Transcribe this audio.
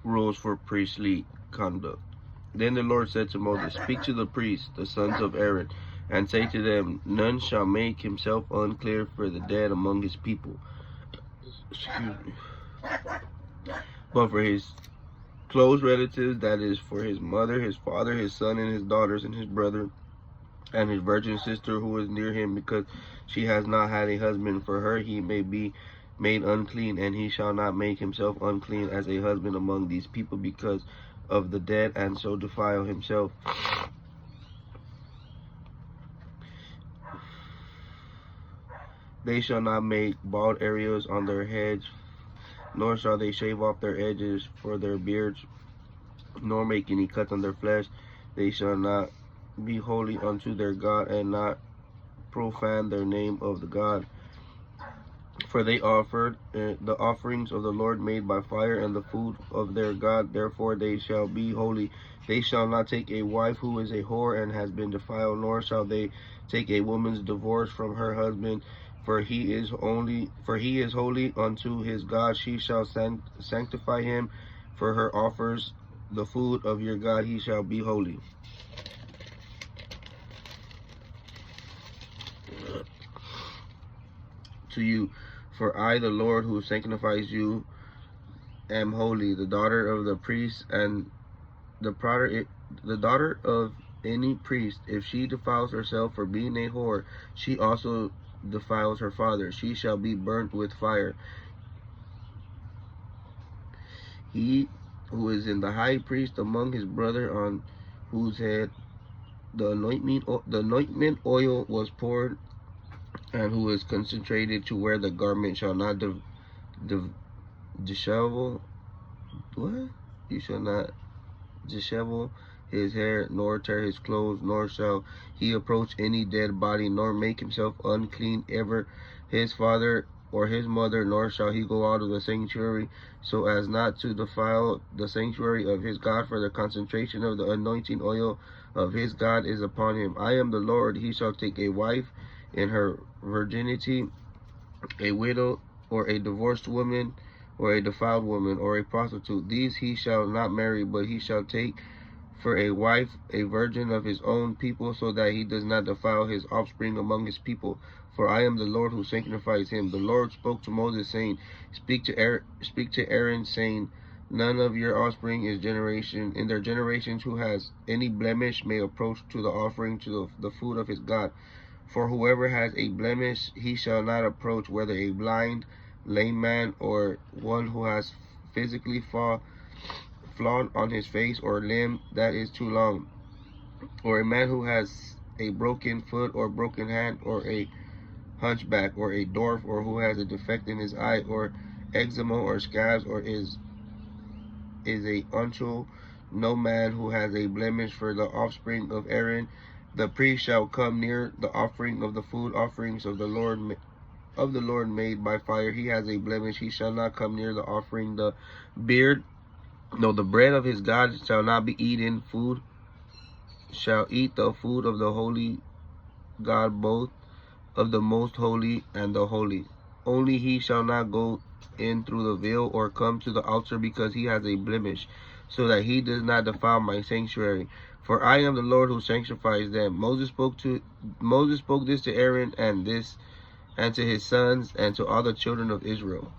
rules for priestly conduct. Then the Lord said to Moses, speak to the priests, the sons of Aaron, and say to them, none shall make himself unclear for the dead among his people. Excuse me. But for his close relatives, that is, for his mother, his father, his son, and his daughters, and his brother, and his virgin sister who is near him, because she has not had a husband, for her he may be made unclean, and he shall not make himself unclean as a husband among these people because of the dead, and so defile himself. They shall not make bald areas on their heads, nor shall they shave off their edges for their beards, nor make any cuts on their flesh. They shall not be holy unto their God, and not profane their name of the God. For they offered the offerings of the Lord made by fire, and the food of their God. Therefore they shall be holy. They shall not take a wife who is a whore and has been defiled, nor shall they take a woman's divorce from her husband. For he is holy unto his God. She shall sanctify him. For her offers the food of your God, he shall be holy. To you, for I, the Lord, who sanctifies you, am holy. The daughter of the priest and the daughter of any priest, if she defiles herself for being a whore, she also defiles her father. She shall be burnt with fire. He who is in the high priest among his brother, on whose head the anointment oil was poured, and who is consecrated to wear the garment, shall not dishevel. What? You shall not dishevel his hair, nor tear his clothes, nor shall he approach any dead body, nor make himself unclean ever his father or his mother, nor shall he go out of the sanctuary, so as not to defile the sanctuary of his God, for the concentration of the anointing oil of his God is upon him. I am the Lord. He shall take a wife in her virginity, a widow, or a divorced woman, or a defiled woman, or a prostitute. These he shall not marry, but he shall take for a wife a virgin of his own people, so that he does not defile his offspring among his people. For I am the Lord who sanctifies him. The Lord spoke to Moses, saying, Speak to Aaron, saying, none of your offspring is in their generations who has any blemish may approach to the offering to the food of his God. For whoever has a blemish, he shall not approach, whether a blind, lame man, or one who has physically flawed on his face, or limb that is too long, or a man who has a broken foot or broken hand, or a hunchback, or a dwarf, or who has a defect in his eye, or eczema, or scabs, or is a untrue. No man who has a blemish. For the offspring of Aaron, the priest shall come near the offering of the food offerings of the Lord made by fire. He has a blemish. He shall not come near the offering. The bread of his God shall not be eaten. Food shall eat the food of the holy God, both of the most holy and the holy. Only he shall not go in through the veil or come to the altar, because he has a blemish, so that he does not defile my sanctuary. For I am the Lord who sanctifies them. Moses spoke this to Aaron, and to his sons, and to all the children of Israel.